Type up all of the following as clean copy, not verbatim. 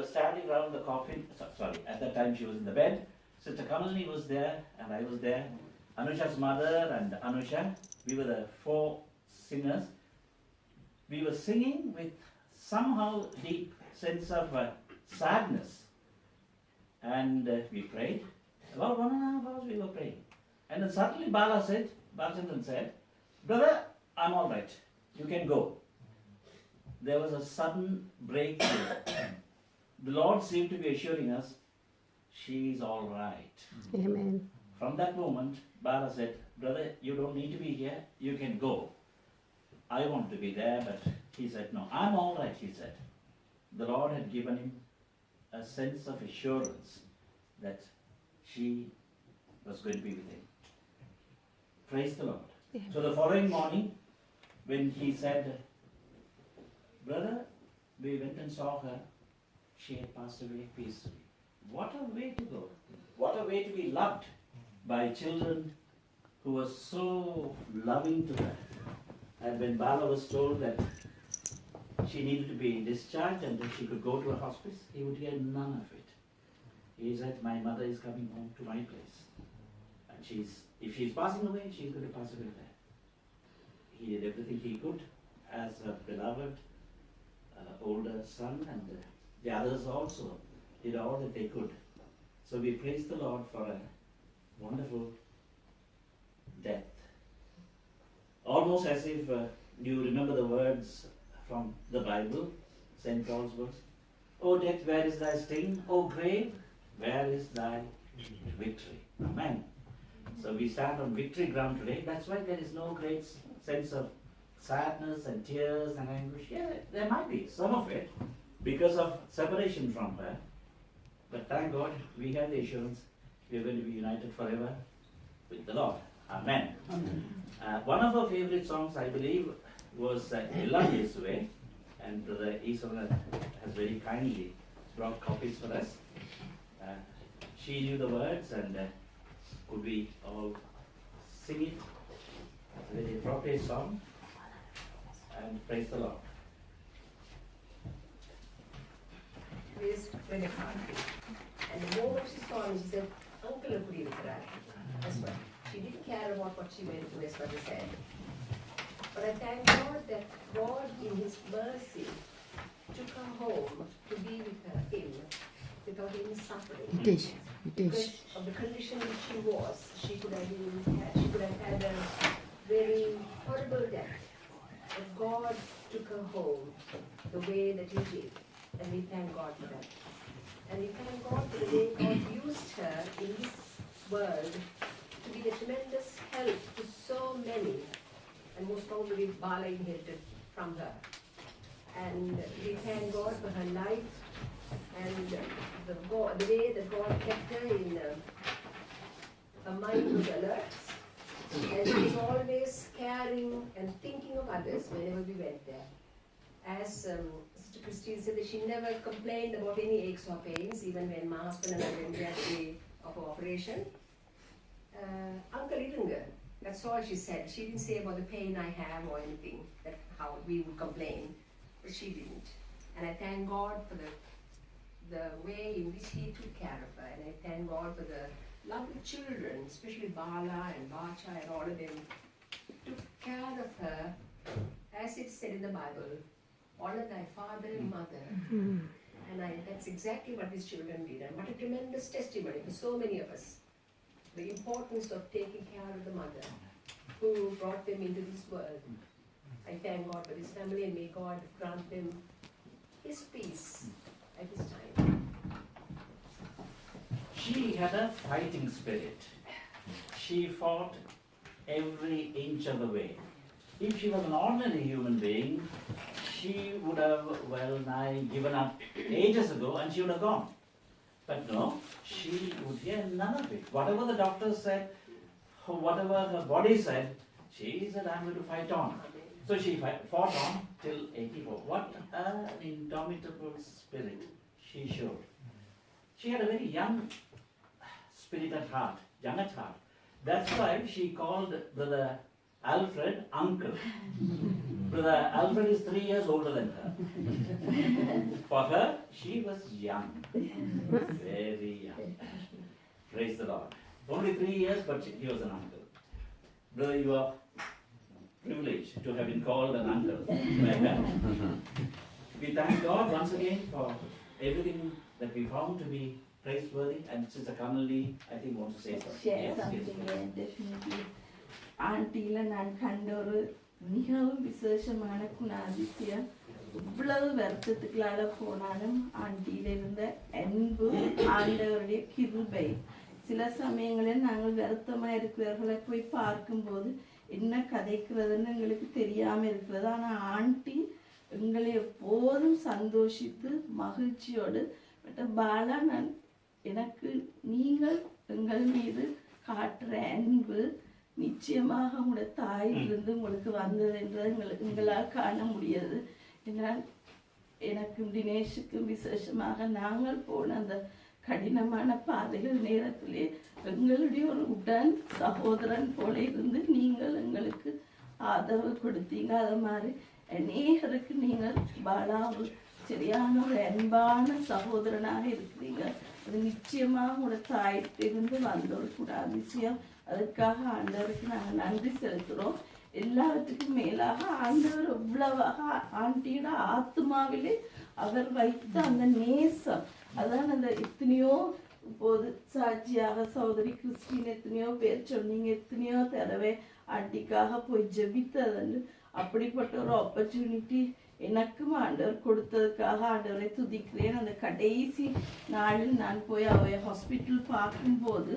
standing around the coffin. Sorry, at that time she was in the bed. Sister Kamalini was there, and I was there. Anusha's mother and Anusha, we were the 4 singers. We were singing with somehow deep sense of sadness. And we prayed. About 1.5 hours we were praying. And then suddenly Balachandran said, "Brother, I'm all right. You can go." There was a sudden breakthrough. The Lord seemed to be assuring us, she's all right. Amen. From that moment, Bala said, "Brother, you don't need to be here. You can go." I wanted to be there, but he said, "No, I'm all right," he said. The Lord had given him a sense of assurance that she was going to be with him. Praise the Lord. Yeah. So the following morning, when he said, "Brother, we went and saw her, she had passed away peacefully." What a way to go. What a way to be loved by children who were so loving to her. And when Bala was told that she needed to be discharged and that she could go to a hospice, he would hear none of it. He said, "My mother is coming home to my place. And if she's passing away, she's going to pass away there." He did everything he could as a beloved older son, and the others also did all that they could. So we praise the Lord for a wonderful death. Almost as if you remember the words from the Bible, St. Paul's words. "O death, where is thy sting? O grave, where is thy victory?" Amen. So we stand on victory ground today. That's why there is no great sense of sadness and tears and anguish. Yeah, there might be some of it because of separation from her. But thank God we have the assurance we are going to be united forever with the Lord. Amen. One of our favorite songs, I believe, was Ella Yesue, and Brother Isabel has very kindly brought copies for us. She knew the words, and could we all sing it? It's a very appropriate song, and praise the Lord. Raised when it and the moment she saw me, she said, "Uncle, that's why. She didn't care about what she went to, as Mother said. But I thank God that God, in His mercy, took her home to be with Him without any suffering. Because of the condition in which she was, she could have had a very horrible death. But God took her home the way that He did, and we thank God for that. And we thank God for the way God used her in this world to be a tremendous help to so many, and most probably Bala inherited from her. And we thank God for her life and the way that God kept her in her mind was alert, and she was always caring and thinking of others whenever we went there. As Sister Christine said, that she never complained about any aches or pains, even when my husband and I went there the day of her operation. Uncle Irunga, that's all she said. She didn't say about the pain I have or anything, that how we would complain, but she didn't. And I thank God for the way in which He took care of her, and I thank God for the lovely children, especially Bala and Bacha and all of them, took care of her, as it said in the Bible, honor thy father and mother. And that's exactly what these children did. And what a tremendous testimony for so many of us. The importance of taking care of the mother who brought them into this world. I thank God for this family, and may God grant them His peace at this time. She had a fighting spirit. She fought every inch of the way. If she was an ordinary human being, she would have well nigh given up ages ago, and she would have gone. But no, she would hear none of it. Whatever the doctor said, whatever her body said, she said, "I'm going to fight on." So she fought on till 84. What an indomitable spirit she showed. She had a very young spirit at heart, young at heart. That's why she called Brother Alfred uncle. Brother Alfred is 3 years older than her. For her, she was young. Very young. Praise the Lord. Only 3 years, but he was an uncle. Brother, you are privileged to have been called an uncle. We thank God once again for everything that we found to be praiseworthy. And Sister Kamali, I think, wants to say something. Share something, yeah, definitely. ஆண்டியில் நான் கண்ட ஒரு மிகவும் விசேஷமான குணாதிசயம். இவ்வளவு வருத்தத்துக்குள்ளால போனாலும் ஆண்டியில் இருந்த அன்பு, ஆண்டவருடைய கிருபை. சில சமயங்களில் நாங்கள் வருத்தமா இருக்கிறவர்களை போய் பார்க்கும்போது என்ன கதைக்கிறதுன்னு எங்களுக்கு தெரியாம இருக்கிறது. ஆனா ஆண்டி எங்களை எப்போதும் சந்தோஷித்து மகிழ்ச்சியோடு பாலா, நான் எனக்கு நீங்கள் எங்கள் மீது காட்டுற அன்பு நிச்சயமாக உங்களோட தாயிலிருந்து உங்களுக்கு வந்தது என்றது எங்களால் காண முடியாது. ஏன்னால் எனக்கும் தினேஷுக்கும் விசேஷமாக நாங்கள் போன அந்த கடினமான பாதைகள் நேரத்திலே எங்களுடைய ஒரு உடன் சகோதரன் போல இருந்து நீங்கள் எங்களுக்கு ஆதரவு கொடுத்தீங்க. அது மாதிரி அநேகருக்கு நீங்கள் பாலா சரியான ஒரு அன்பான சகோதரனாக இருக்கிறீங்க. அது நிச்சயமாக உங்களோட தாயிலிருந்து வந்த ஒரு குணாதிசயம். அதுக்காக ஆண்டவருக்கு நாங்கள் நன்றி செலுத்துகிறோம். எல்லாவற்றுக்கும் மேலாக ஆண்டவர் எவ்வளவாக ஆண்டியோட ஆத்மாவிலே அவர் வைத்த அந்த நேசம், அதான் அந்த எத்தனையோ இப்போது சாட்சியாக சகோதரி கிறிஸ்டின் எத்தனையோ பேர் சொன்னீங்க, எத்தனையோ தடவை ஆண்டிக்காக போய் ஜெபித்தது. அப்படிப்பட்ட ஒரு ஆப்பர்ச்சுனிட்டி எனக்கும் ஆண்டவர் கொடுத்ததுக்காக ஆண்டவரை துதிக்கிறேன். அந்த கடைசி நாளில் நான் போய் அவ ஹாஸ்பிட்டல் பார்க்கும்போது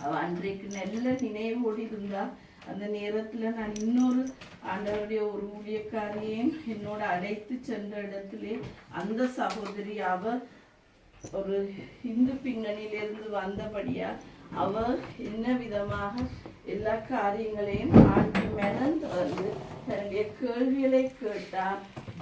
அவ அன்றைக்கு நல்ல நினைவோடு இருந்தா. அந்த நேரத்துல நான் இன்னொரு ஆண்டவருடைய ஒரு ஊழியக்காரியையும் என்னோட அழைத்து சென்ற இடத்திலே அந்த சகோதரி அவ ஒரு இந்து பின்னணியிலிருந்து வந்தபடியா அவ என்ன விதமாக எல்லா காரியங்களையும் ஆண்டு மெனந்து வந்து தன்னுடைய கேள்விகளை கேட்டா,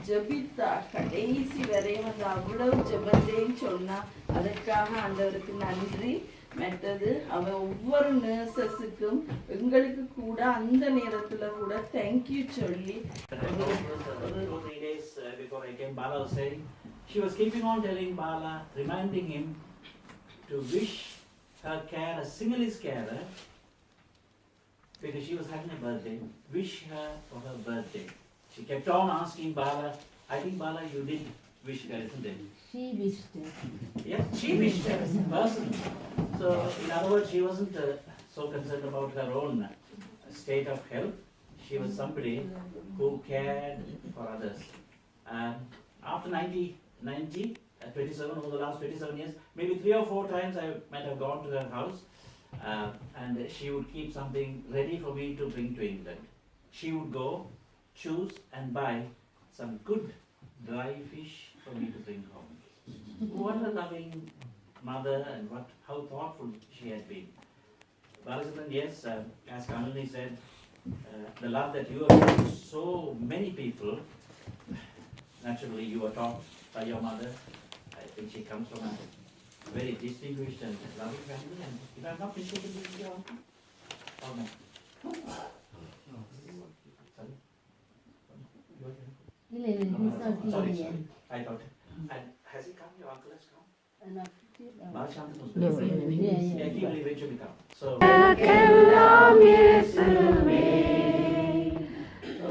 ஜபித்தா, கடைசி வரையும் அந்த அவ்வளவு ஜபத்தையும் சொன்னா. அதற்காக ஆண்டவருக்கு நன்றி. மற்றது அவ ஒவ்வொரு நர்சஸுக்கும் எங்களுக்கு கூட அந்த நேரத்துல கூட தேங்க்யூ சொல்லி. 2-3 days before I came, Bala was saying, she was keeping on telling Bala, reminding him to wish her care, a Sinhalese carer, because she was having a birthday, wish her for her birthday. She kept on asking Bala. I think Bala, you did wish her, isn't it? She wished her. Yes, she wished her personally. So, in other words, she wasn't so concerned about her own state of health. She was somebody who cared for others. After 27, over the last 27 years, maybe 3 or 4 times I might have gone to her house, and she would keep something ready for me to bring to England. She would go, choose and buy some good dry fish for me to bring home. What a loving mother, and how thoughtful she had been. Balasadan, yes, as Kamali said, the love that you have given to so many people, naturally you were taught by your mother. I think she comes from a very distinguished and loving family, and if I am not mistaken, this is your uncle? Oh no. Sorry? He's not Sorry, here yet. I thought. And has he come? Your uncle has come? Not yet. Balshantan was Yeah, there. yeah. Yeah, he will eventually come. So. எல்லாம் இயேசுவே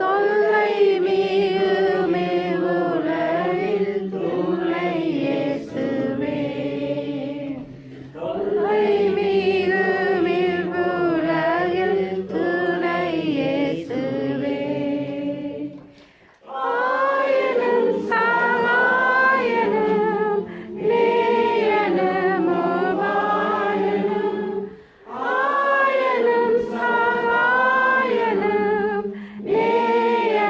தொல்லை மிகுமே உலகில் துணை இயேசுவே தொல்லை மிகுமே உலகில் துணை இயேசுவே ஆயனும் சகாயனும் நேயனும் உபாயனும் ஆயனும் சகாயனும் நேயனும்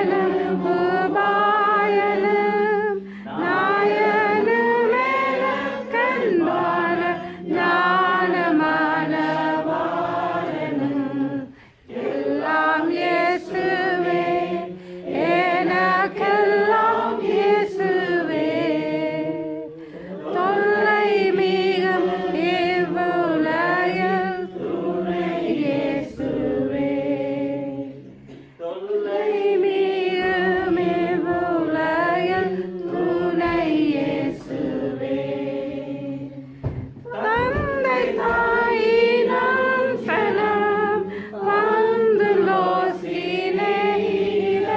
தாயினம் சனம் வந்து லோசினேயிட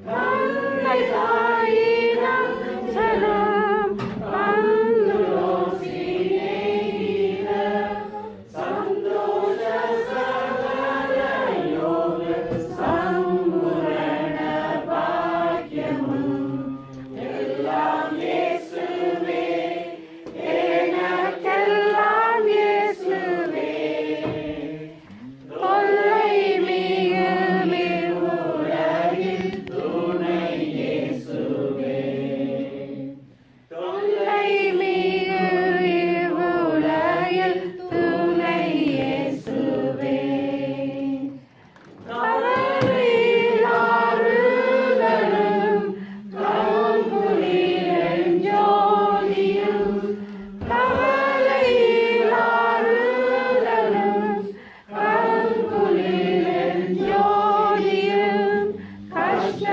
தந்தை தாயினம் சனம் வந்து லோசினேயிட சந்தோஷ சகல யோக சம்பூரண பாக்கியமும் எல்லாம் இயேசுவே எனக்கெல்லாம் இயேசுவே தொல்லை மிகுமே உலகில் துணை இயேசுவே தொல்லை மிகு இவ்வுலகில் துணை இயேசுவே கவலையில் ஆறுதலும் கவுங்குலில் ஜோதியும் கவலையில் ஆறுதலும் கவுங்குலில் ஜோதியும் கஷ்ட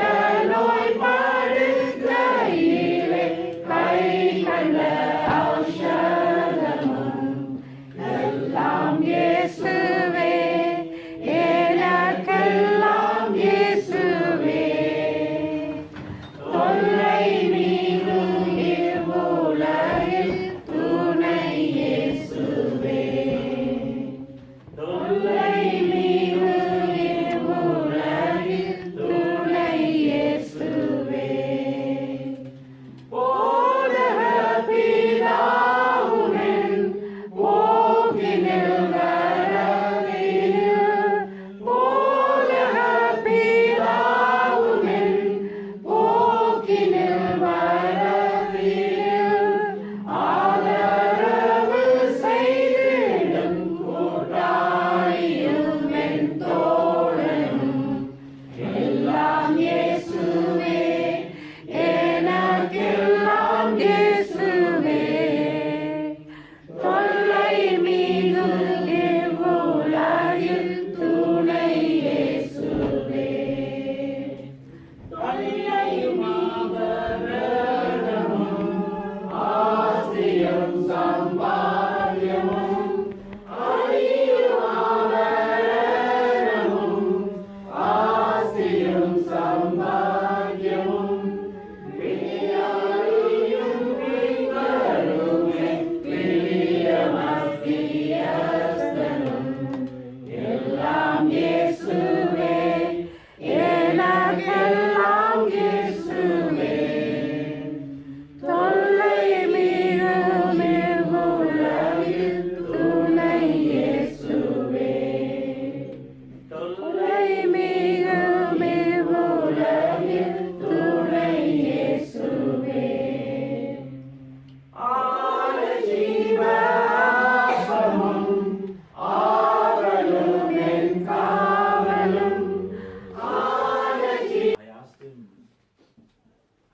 நோய் படுக்கையிலே கை கண்ட ஔஷதமும் எல்லாம் இயேசுவே எனக்கெல்லாம் இயேசுவே தொல்லை மிகு இவ்வுலகில் துணை இயேசுவே தொல்லை மிகு இவ்வுலகில் துணை இயேசுவே போதக பிதாவுமென் போக்கினில் வரவினில் போதக பிதாவுமென் போக்கினில் வரவினில் ஆதரவு செய்திடும் கூட்டாளியும் என் தோழனும் எல்லாம் இயேசுவே எனக்கெல்லாம் இயேசுவே தொல்லை மிகு இவ்வுலகில் துணை இயேசுவே தொல்லையும் ஆபரணமும் ஆஸ்தியும் சம்பாத்தியமும் அழியும் ஆபரணமும் ஆஸ்தியும் சம்பாத்தியமும் விழியாளியும் பின்வருமே பிரியமஸ்தியஸ்தனும் எல்லாம் இயேசுவே எனக்கெல்லாம் இயேசுவே தொல்லை மிகும் இவ்வுலகில் துணை இயேசுவே தொல்லை மிகும் இவ்வுலகில் துணை இயேசுவே ஆன ஜீவாபமும் ஆவலும் என் காவலும் ஆன I asked him,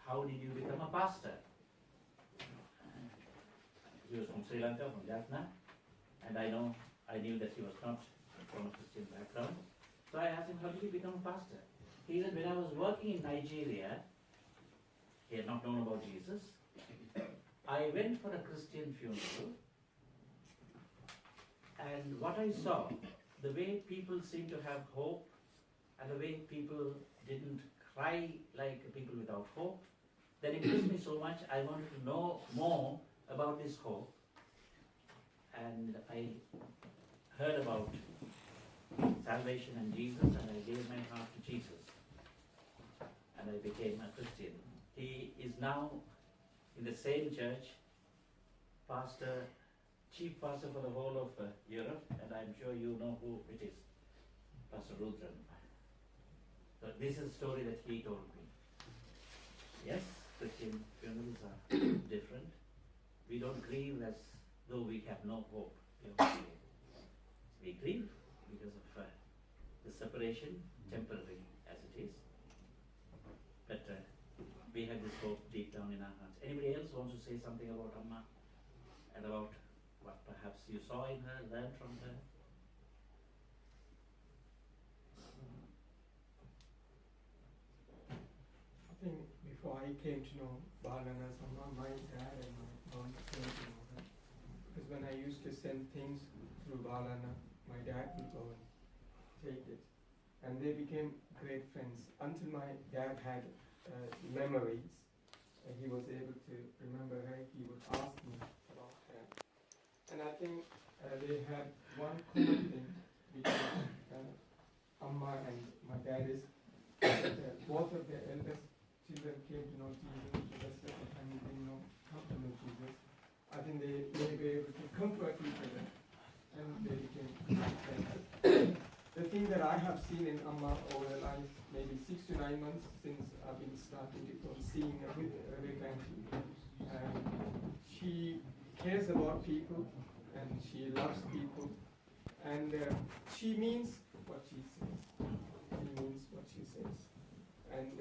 how did you become a pastor? He was from Sri Lanka, from Jaffna, and I knew that he was not from a Christian background. So I asked him, how did you become a pastor? He said, when I was working in Nigeria, he had not known about Jesus. I went for a Christian funeral, and what I saw, the way people seemed to have hope, and the way people didn't cry like people without hope, that impressed me so much. I wanted to know more about this hope, and I heard about salvation and Jesus, and I gave my heart to Jesus, and I became a Christian. He is now in the same church, chief pastor for the whole of Europe, and I'm sure you know who it is, Pastor Rudran. So this is a story that he told me. Yes, Christian funerals are different. We don't grieve as though we have no hope. We grieve because of the separation, temporary as it is. But we have this hope deep down in our hearts. Anybody else wants to say something about Amma and about what perhaps you saw in her, learned from her? I think before I came to know Balana Sama, my dad and my mom came to know her. Because when I used used to send things through Balana. My dad would go and take it. And they became great friends until my dad had memories. He was able to remember her. He would ask me about her. And I think they had one common thing between Amma and my dad is both of their eldest children came to know Jesus. The rest of the family didn't come to know Jesus. I think they may be able to comfort each other, and they became friends. The thing that I have seen in Amma over the last maybe 6 to 9 months since I've been starting to seeing her with Rick and she cares about people and she loves people, and she means what she says. She means what she says. And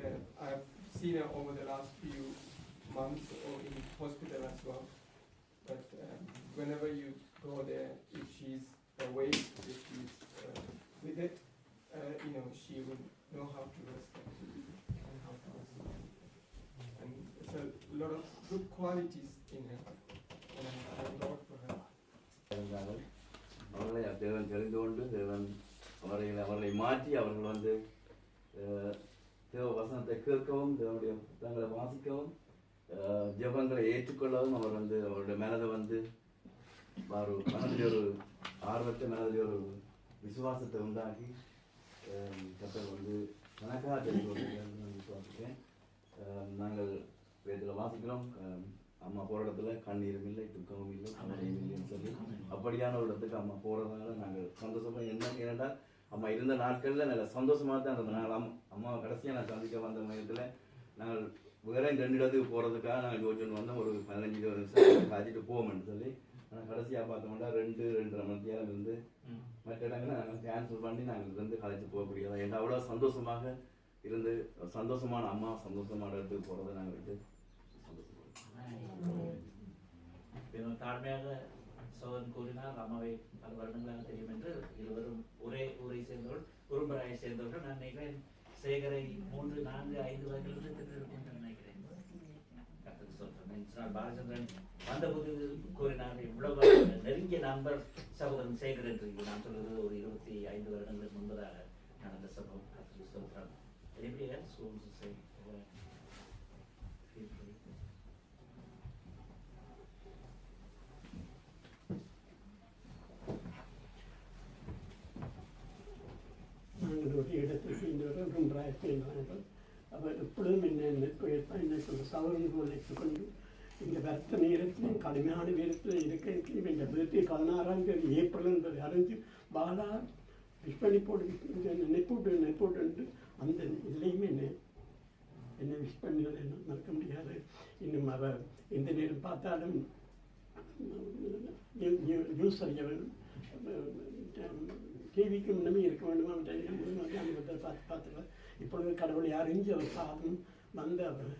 I've seen her over the last few months or in hospital as well. But whenever you go there, if she's awake, if she's with it, she will know how to respect you and how to respect you. And there's a lot of good qualities in her. And I thank God for her. அவர்களை தேவன் தெரிந்து கொண்டு தேவன் அவர்களை மாற்றி அவர்கள் வந்து தேவ வசனத்தை கேட்கவும் தேவனுடைய புத்தகங்களை வாசிக்கவும் ஜெபங்களை ஏற்றுக்கொள்ளவும் அவர் வந்து அவருடைய மனதை வந்து ஒரு மனதில் ஒரு ஆர்வத்தை மனதில் ஒரு விசுவாசத்தை உண்டாக்கி கர்த்தர் வந்து எனக்காக தெரிந்து விசுவாசிக்கிறேன். நாங்கள் வேதத்தில் வாசிக்கிறோம், அம்மா போகிற இடத்துல கண்ணீரும் இல்லை, துக்கமும் இல்லை, கவலையும் இல்லைன்னு சொல்லி அப்படியான ஒரு இடத்துக்கு அம்மா போகிறதுனால நாங்கள் சந்தோஷமாக ஏனென்றால் அம்மா இருந்த நாட்களில் நல்ல சந்தோஷமாக தான் இருந்தோம். நாங்கள் அம்மாவை கடைசியாக நான் சந்திக்க வந்த மையத்தில் நாங்கள் வேற 2 இடத்துக்கு போகிறதுக்காக நாங்கள் யோசிச்சு வந்தோம். ஒரு 15-20 நிமிஷம் காய்ச்சிட்டு போவோம்னு சொல்லி. ஆனால் கடைசியாக பார்த்தோம்னா 2-2.5 மணி நேரம் இருந்து மற்ற இடங்களை நாங்கள் கேன்சல் பண்ணி நாங்கள் இருந்து கலைச்சி போகக்கூடியதான். ஏன்னா அவ்வளோ சந்தோஷமாக இருந்து சந்தோஷமான அம்மா சந்தோஷமான இடத்துக்கு போகிறத நாங்கள் வந்து சந்தோஷப்படுறோம். தாழ்மையாக சோதன் கூறினால் அம்மாவை பல வருடங்களாக தெரியும் என்று இருவரும் ஒரே ஊரை சேர்ந்தவர்கள், உரும்பராயை சேர்ந்தவர்கள். நான் நினைக்கிறேன் சேகரை 3, 4, 5 வயதிலிருந்து தெரிந்திருக்கும் என்று நினைக்கிறேன். பாலச்சந்திரன் வந்தபோது கூறினார், இவ்வளவு நெருங்கிய நண்பர் சகோதரன் சேகர் என்று. நான் சொல்வது ஒரு 25 வருடங்களுக்கு முன்பதாக நடந்த சம்பவம். கர்த்தருக்கு ஸ்தோத்திரம். Anybody else who wants to say a word? Feel free. நாங்கள் ஒரு இடத்துக்கு இந்த உரும்பராய் சேர்ந்தார்கள். அவர் எப்பொழுதும் என்ன போயிருப்பான், என்ன சொல்ல சவரன் போல் கொண்டு இந்த வருத்த நேரத்திலும் கடுமையான நேரத்தில் இருக்கிறதுக்கு இந்த birthday 16ஆம் தேதி ஏப்ரல் என்பதை அறிஞ்சு பாலா விஷ்பணிப்போடு நெப்போட்டு அந்த இதுலேயுமே என்ன விஷ் பண்ணினது என்ன மறக்க முடியாது. இன்னும் அவ எந்த நேரம் பார்த்தாலும் நியூஸ் அறிய வேணும், டிவிக்கு முன்னமே இருக்க வேண்டுமா அனுபவத்தில் பார்த்துக்கலாம். இப்பொழுது கடவுளை அறிஞ்சு அவர் சாதம் வந்து அவர்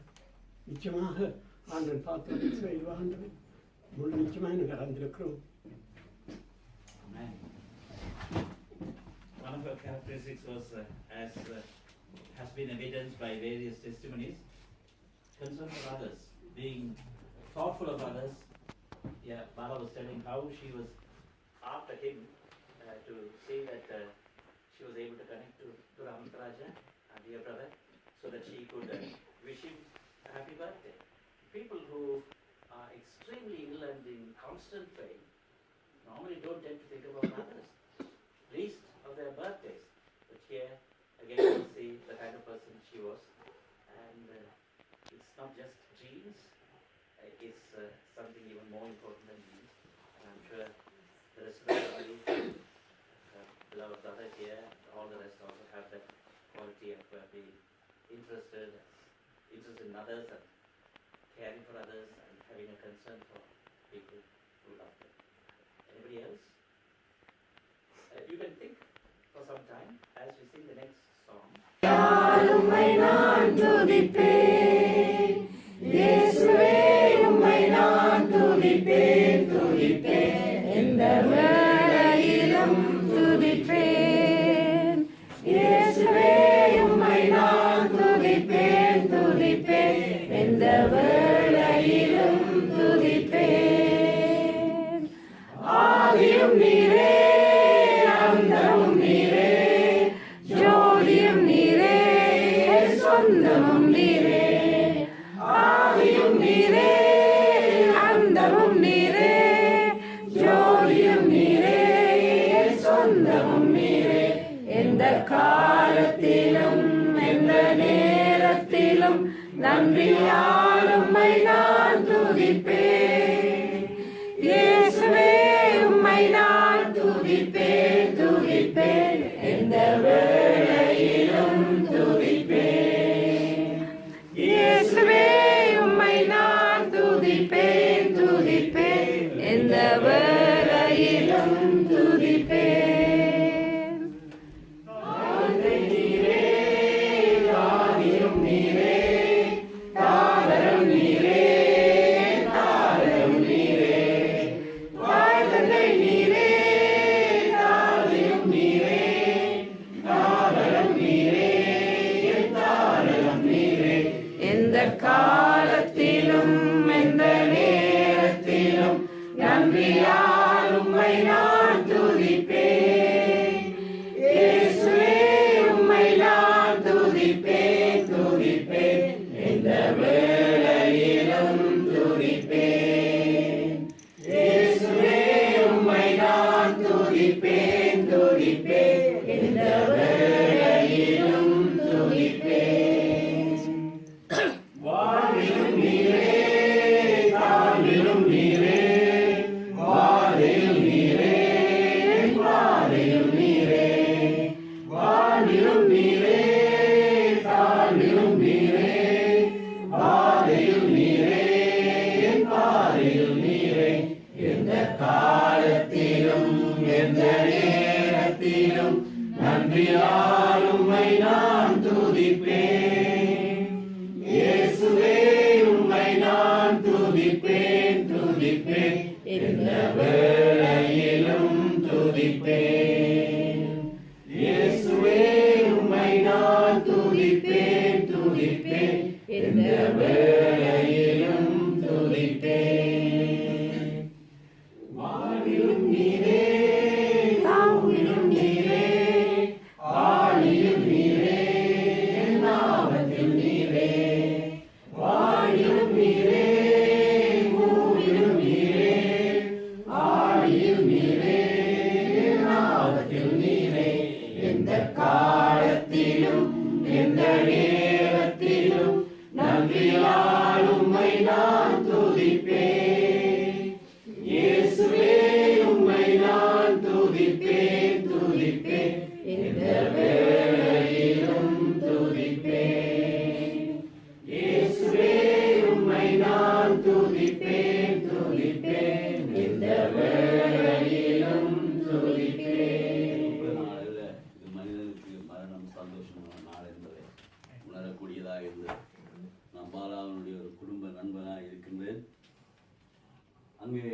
நிச்சயமாக ஆண்டவன் பார்த்து ஆண்டவன் முழு நிச்சயமாக எனக்கு அறிந்திருக்கிறோம். One of her characteristics was, as has been evidenced by various testimonies, concern for others, being thoughtful of others. Yeah, Bala was telling how she was after him to say that she was able to connect to Nadarajah, our dear brother, so that she could wish him a happy birthday. People who are extremely ill and in constant pain normally don't tend to think about others, least of their birthdays. But here, again, we see the kind of person she was. And it's not just genes, it's something even more important than genes. And I'm sure the rest of the family, beloved brother here, all the rest also have that quality of being interested in others and caring for others and having a concern for people who love them. Anybody else? You can think for some time as we sing the next song. உம்மை நான் துதிப்பேன் இயேசுவே, உம்மை நான் துதிப்பேன் துதிப்பேன், எந்த வேளையிலும் துதிப்பேன். இயேசுவே, உம்மை நான் துதிப்பேன் துதிப்பேன், எந்த வேளையிலும் துதிப்பேன். ஆதியும் நீரே அந்தமும் நீரே ஜோதியும் நீரே சொந்தமும் நீரே ஆதியும் நீரே அந்தமும் நீரே ஜோதியும் நீரே சொந்தமும் நீரே எந்த காலத்திலும் எந்த நேரத்திலும் நன்றியால் உம்மை நான் துதிப்பேன் இயேசுவே உம்மை நான் துதிப்பேன் துதிப்பேன் எந்த வேளையிலும் துதிப்பேன் இயேசுவே உம்மை நான் துதிப்பேன் துதிப்பேன் எந்த வேளையிலும் துதிப்பேன் காலத்திலும் எந்த நேரத்திலும் நன்றியால் உம்மை நான் துதிப்பேன் இயேசுவே உம்மை நான் துதிப்பேன் துதிப்பேன் எந்த வேளையிலும் துதிப்பேன் இயேசுவே உம்மை நான் துதிப்பேன் துதிப்பேன் எந்த வேளையிலும் துதிப்பேன் வாழிலும் நீரே தாழிலும் நீரே வாழிலும் நீரே வாழிலும் நீரே வாழிலும் நீரே தாழிலும் நீரே வாழிலும் நீரே வாழிலும் நீரே எந்த காலத்திலும் எந்த நேரத்திலும் நன்றியால் உம்மை நான் துதிப்பேன் இயேசுவே உம்மை நான் துதிப்பேன் துதிப்பேன் எந்த வேளையிலும் துதிப்பேன் இயேசுவே உம்மை நான் துதிப்பேன் துதிப்பேன் எந்த வேளையிலும் துதிப்பேன் வாழிலும் நீரே தாழிலும் நீரே ஆழியும் நீரே நாமத்தில் நீரே வாழிலும் நீரே பூவிலும் நீரே ஆழியும் நீரே நாமத்தில் நீரே எந்த காலத்திலும் எந்த நேரத்திலும் நன்றியால் உம்மை நான் துதிப்பேன் இயேசுவே உம்மை நான் துதிப்பேன் துதிப்பேன் எந்த வேளையிலும் துதிப்பேன் இயேசுவே உம்மை நான் துதிப்பேன் துதிப்பேன் எந்த வேளையிலும் துதிப்பேன். இது மனிதனுக்கு மரணம் சந்தோஷமான நாள் என்பதை உணரக்கூடியதாக இருந்தது. நான் பாலாவினுடைய ஒரு குடும்ப நண்பனாக இருக்கின்றேன். அங்கே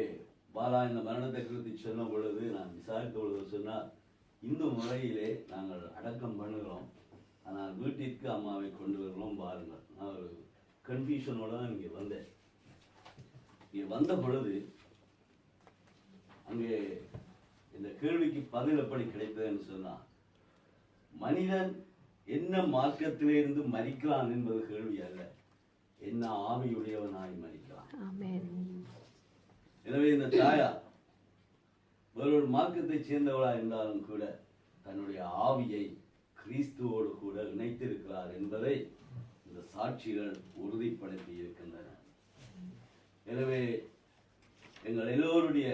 பாலா இந்த மரணத்தை குறித்து சொன்ன பொழுது நான் விசாரித்த பொழுது சொன்னால், இந்து முறையிலே நாங்கள் அடக்கம் பண்ணுகிறோம், ஆனால் வீட்டிற்கு அம்மாவை கொண்டு வருகிறோம் பாருங்கள். நான் ஒரு கன்ஃபியூஷனோட தான் இங்கே வந்தேன். இங்கே வந்த பொழுது அங்கே இந்த கேள்விக்கு பதில் எப்படி கிடைத்ததுன்னு சொன்னால், மனிதன் என்ன மார்க்கத்திலிருந்து மரிக்கிறான் என்பது கேள்வி அல்ல, என்ன ஆவியுடையவனாய் மரிக்கிறான். எனவே இந்த தாயார் வேறொரு மார்க்கத்தை சேர்ந்தவளா இருந்தாலும் கூட தன்னுடைய ஆவியை கிறிஸ்துவோடு கூட இணைத்திருக்கிறார் என்பதை இந்த சாட்சிகள் உறுதிப்படுத்தி இருக்கின்றன. எனவே எங்கள் எல்லோருடைய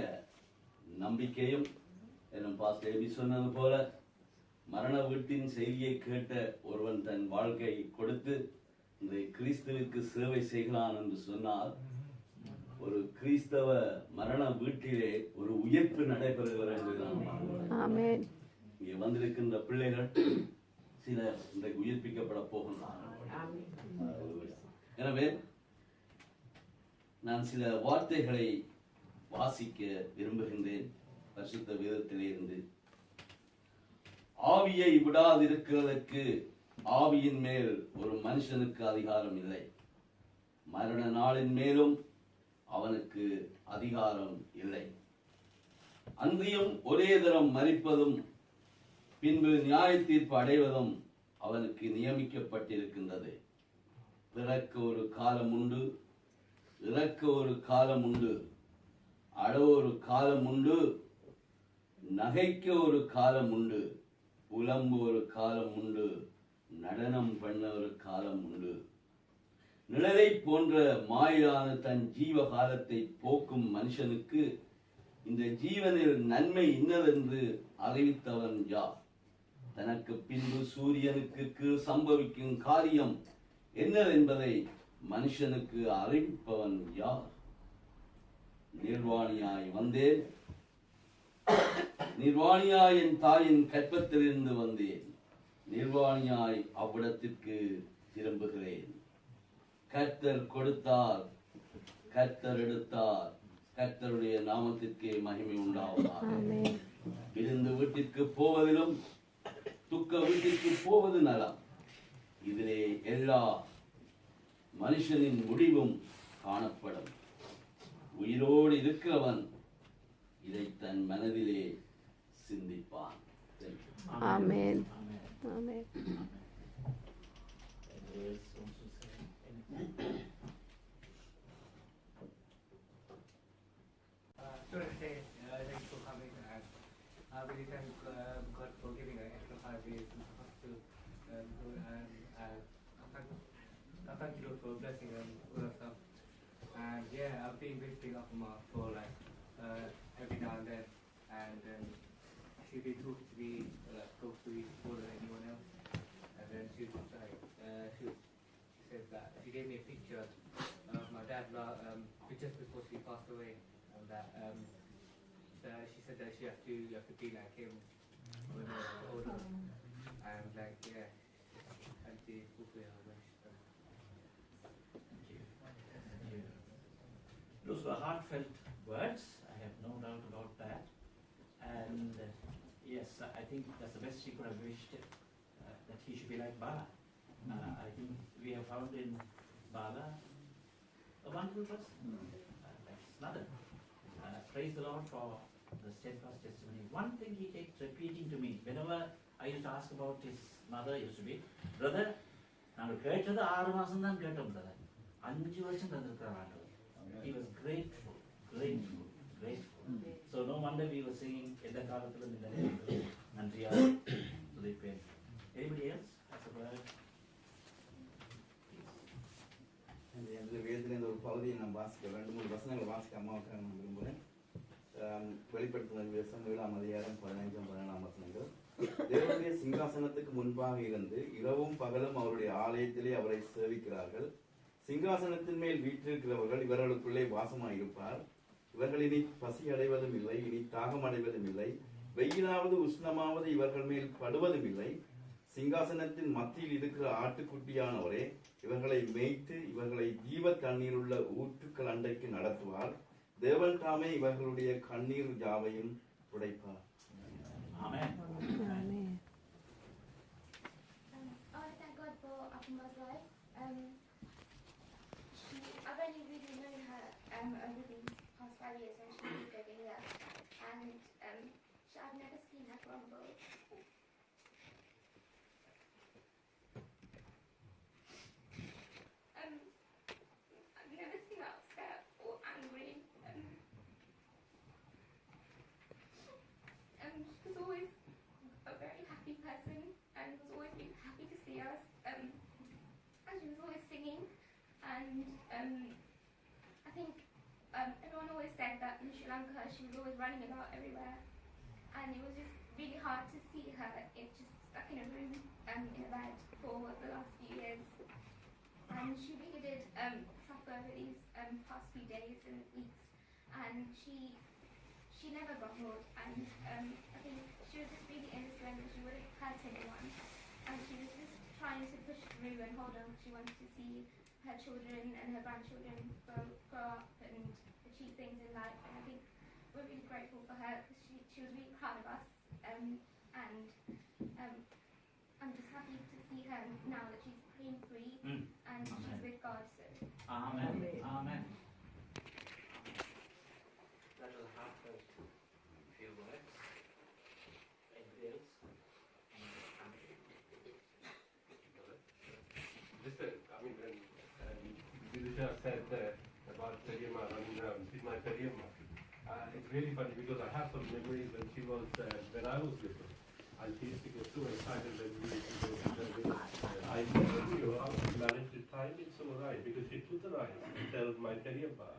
நம்பிக்கையும் என்னும் பாஸ்டர் எபி சொன்னது போல, மரண வீட்டின் செய்தியை கேட்ட ஒருவன் தன் வாழ்க்கையை கொடுத்து இந்த கிறிஸ்துவுக்கு சேவை செய்கிறான் என்று சொன்னால், ஒரு கிறிஸ்தவ மரண வீட்டிலே ஒரு உயிர்ப்பு நடைபெறுகிறது என்று நாம் இங்கே வந்திருக்கின்ற பிள்ளைகள் சிலர் இன்றைக்கு உயிர்ப்பிக்கப்பட போகின்றார்கள். எனவே நான் சில வார்த்தைகளை வாசிக்க விரும்புகின்றேன் பரிசுத்த வேதத்திலிருந்து. ஆவியை விடாதிருக்கிறதற்கு ஆவியின் மேல் ஒரு மனுஷனுக்கு அதிகாரம் இல்லை, மரண நாளின் மேலும் அவனுக்கு அதிகாரம் இல்லை. அன்றியும் ஒரே தரம் மரிப்பதும் பின்பு நியாய தீர்ப்பு அடைவதும் அவனுக்கு நியமிக்கப்பட்டிருக்கின்றது. பிறக்க ஒரு காலம் உண்டு, இறக்க ஒரு காலம் உண்டு, அட ஒரு காலம் உண்டு, நகைக்க ஒரு காலம் உண்டு, புலம்பு ஒரு காலம் உண்டு, நடனம் பண்ண ஒரு காலம் உண்டு. நிழலை போன்ற மாயான தன் ஜீவ காலத்தை போக்கும் மனுஷனுக்கு இந்த ஜீவனில் நன்மை இன்னதென்று அறிவித்தவன் யார்? தனக்கு பின்பு சூரியனுக்கு கீழ் சம்பவிக்கும் காரியம் என்னவென்பதை மனுஷனுக்கு அறிவிப்பவன் யார்? நிர்வாணியாய் வந்தேன், நிர்வாணியாய் என் தாயின் கற்பத்திலிருந்து வந்தேன், நிர்வாணியாய் அவ்விடத்திற்கு திரும்புகிறேன். கர்த்தர் கொடுத்தார், கர்த்தர் எடுத்தார், கர்த்தருடைய நாமத்திற்கே மகிமை உண்டாவதாக. விருந்து வீட்டிற்கு போவதிலும் துக்க வீட்டிற்கு போவது நலம். இதிலே எல்லா மனுஷனின் முடிவும் காணப்படும். உயிரோடு இருக்கிறவன் இதை தன் மனதிலே சிந்திப்பான். Amen. Amen. Thank you for coming, and I really thank God for giving an extra 5 years to go, and I thank you Lord for blessing and all that stuff. And yeah, I've been visiting up for like every now and then, and she's been talking to me like close to me more than anyone else. And then she was like, she said that she gave me a picture of my dad just before she passed away, and that she said that you have to be like him when you're older, and like yeah, and to fulfill her wish. Those were heartfelt words, I have no doubt about that. And yes, I think that's the best she could have wished, that he should be like Bala. I think we have found in Bala a wonderful person. That's Nadan. Praise the Lord for the steadfast testimony. One thing he keeps repeating to me, whenever I used to ask about his mother, used to be, brother, நாங்கள் கேட்டது 6 மாதம் தான் கேட்டோம் brother. 5 வருஷம் தந்திருக்கிறார் ஆண்டவர். He was grateful, grateful, grateful. So no wonder we were singing எந்த காலத்திலும் இந்த நேரத்தில் நன்றியாக துதிப்பேன். Anybody else has a word? இந்த வேதத்தில் இந்த ஒரு பகுதியை நான் வாசிக்க 2-3 வசனங்களை வாசிக்க அம்மாவுக்காக நான் விரும்புகிறேன். வெளிப்படுத்தின விவசாயம் 7ஆம் அதிகாரம் 15-17 வசனங்கள். தேவனுடைய சிங்காசனத்துக்கு முன்பாக இருந்து இரவும் பகலும் அவருடைய ஆலயத்திலே அவரை சேவிக்கிறார்கள். சிங்காசனத்தின் மேல் வீற்றிருக்கிறவர்கள் இவர்களுக்குள்ளே வாசமாயிருப்பார். இவர்கள் இனி பசி அடைவதும் இல்லை, இனி தாகம் அடைவதும் இல்லை, வெயிலாவது உஷ்ணமாவது இவர்கள் மேல் படுவதும் இல்லை. சிங்காசனத்தின் மத்தியில் இருக்கிற ஆட்டுக்குட்டியானவரே இவர்களை மேய்த்து இவர்களை ஜீவ தண்ணீருள்ள ஊற்றுக்கள் அண்டைக்கு நடத்துவார். தேவன் தாமே இவர்களுடைய கண்ணீர் ஜாவையும் துடைப்பார். Amen. Amen. I thank God for Apama's life. I've only really known her over these past 5 years when she moved over here, and I've never seen her grumble. I've never seen her upset or angry. She was always a very happy person and was always been happy to see us. And she was always singing. And I think everyone always said that in Sri Lanka she was always running about everywhere. And it was just really hard to see her just stuck in a room in a bed for the last few years. And she really did suffer over these past few days and weeks. And she never grumbled, and I think she was just really innocent and she wouldn't hurt anyone. And she was just trying to push through and hold on. She wanted to see her children and her grandchildren grow up and achieve things in life. And I think we're really grateful for her because she was really proud of us. And I'm just happy to see her now that she's pain-free and she's with God. So. Amen. Amen. That was heartfelt. Feel Anusha said about Periamma running around with my Periamma. It's really funny because I have some memories when she was, when I was little. And she used to get so excited when we used to go to the village. I never knew how she managed to time it so right because she put the right to tell my Periamma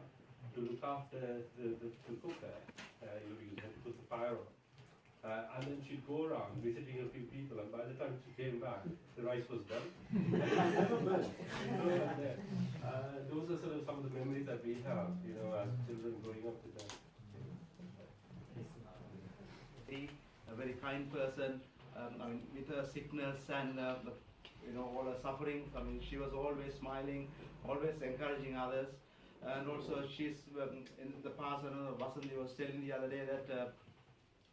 to look after the cooker, because you had to put the fire on. And then she'd go around visiting a few people, and by the time she came back, the rice was done. Those are sort of some of the memories that we have, as children growing up with them. A very kind person. With her sickness and all her suffering, she was always smiling, always encouraging others. And also, she's in the past. Vasanthi was telling the other day that.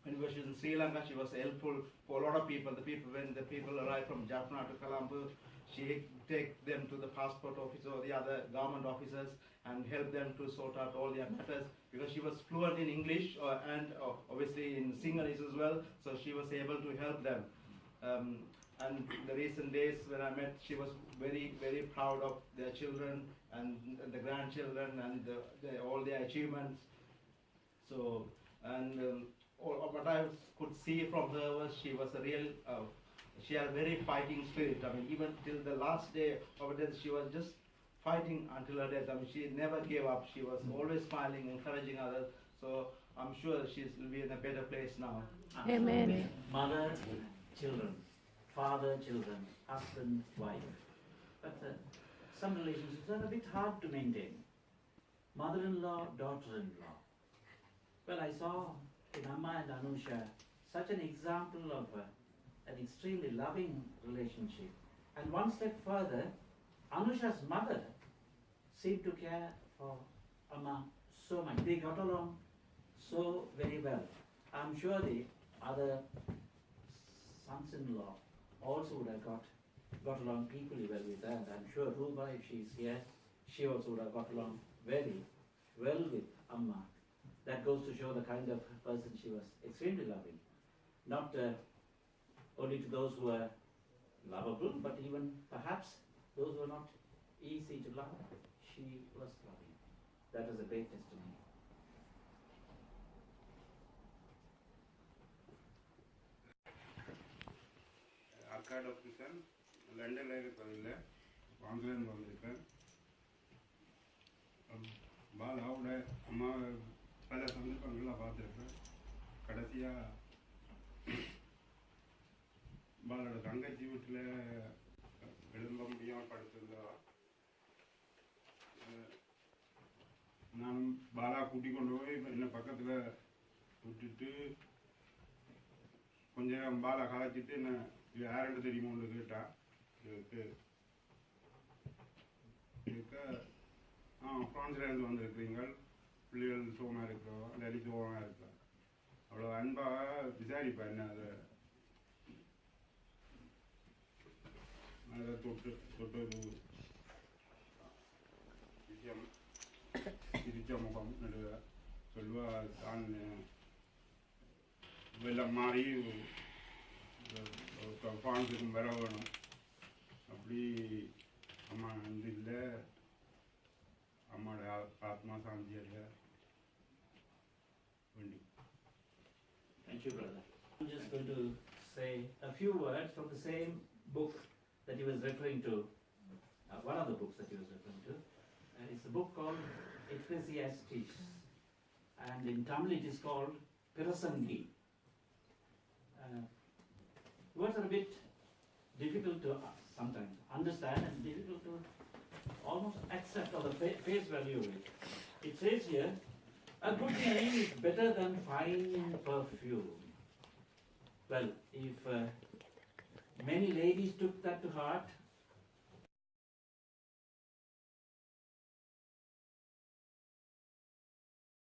When she was in Sri Lanka, she was helpful for a lot of people. When the people arrived from Jaffna to Colombo, she take them to the passport office or the other government offices and help them to sort out all their matters, because she was fluent in English and obviously in Sinhalese as well, so she was able to help them. And the recent days when I met, she was very, very proud of their children and the grandchildren and all their achievements. So, what I could see from her was she was a real, she had a very fighting spirit. Even till the last day of her death, she was just fighting until her death. She never gave up. She was always smiling, encouraging others. So I'm sure she will be in a better place now. Amen. Mother, children, father, children, husband, wife. But some relationships are a bit hard to maintain. Mother-in-law, daughter-in-law. Well, I saw in Amma and Anusha such an example of an extremely loving relationship. And one step further, Anusha's mother seemed to care for Amma so much. They got along so very well. I'm sure the other sons-in-law also would have got along equally well with her. And I'm sure Ruba, if she's here, she also would have got along very well with Amma. That goes to show the kind of person she was, extremely loving. Not only to those who are lovable, but even perhaps those who are not easy to love. She was loving. That was a great testimony. Academic London பாலாவோட அம்மா பல சந்தர்ப்பங்களில் பார்த்துருக்கேன். கடைசியாக பாலோட தங்கச்சி வீட்டில் எழும்ப முடியாமல் படுத்திருந்தா நானும் பாலா கூட்டி கொண்டு போய் என்ன பக்கத்தில் விட்டுட்டு கொஞ்ச நேரம் பாலா கலைச்சிட்டு என்ன இது யாருன்னு தெரியுமோன்னு கேட்டா ஃப்ரான்ஸ்லேருந்து வந்திருக்கிறீங்க, பிள்ளைகள் சுகமாக இருக்கிறோம், இல்லாட்டி சுகமாக இருக்கிறோம். அவ்வளோ அன்பாக விசாரிப்பேன் என்ன அதை தொட்டு ஒரு சிரிச்ச முகம் நடுவ சொல்லுவா தான் வெள்ளம் மாறி ஃப்ரான்ஸுக்கும் வர வேணும். அப்படி அம்மா வந்து இல்லை, அம்மாவோட ஆத்மா சாந்தி அடைய வேண்டி. Thank you, brother. I'm just going to say a few words from the same book that he was referring to, one of the books that he was referring to. It's a book called Ecclesiastes, and in Tamil it is called Pirasangi. Words are a bit difficult to sometimes understand and difficult to almost accept on the face value of it. It says here, a good name is better than fine perfume. Well, if many ladies took that to heart,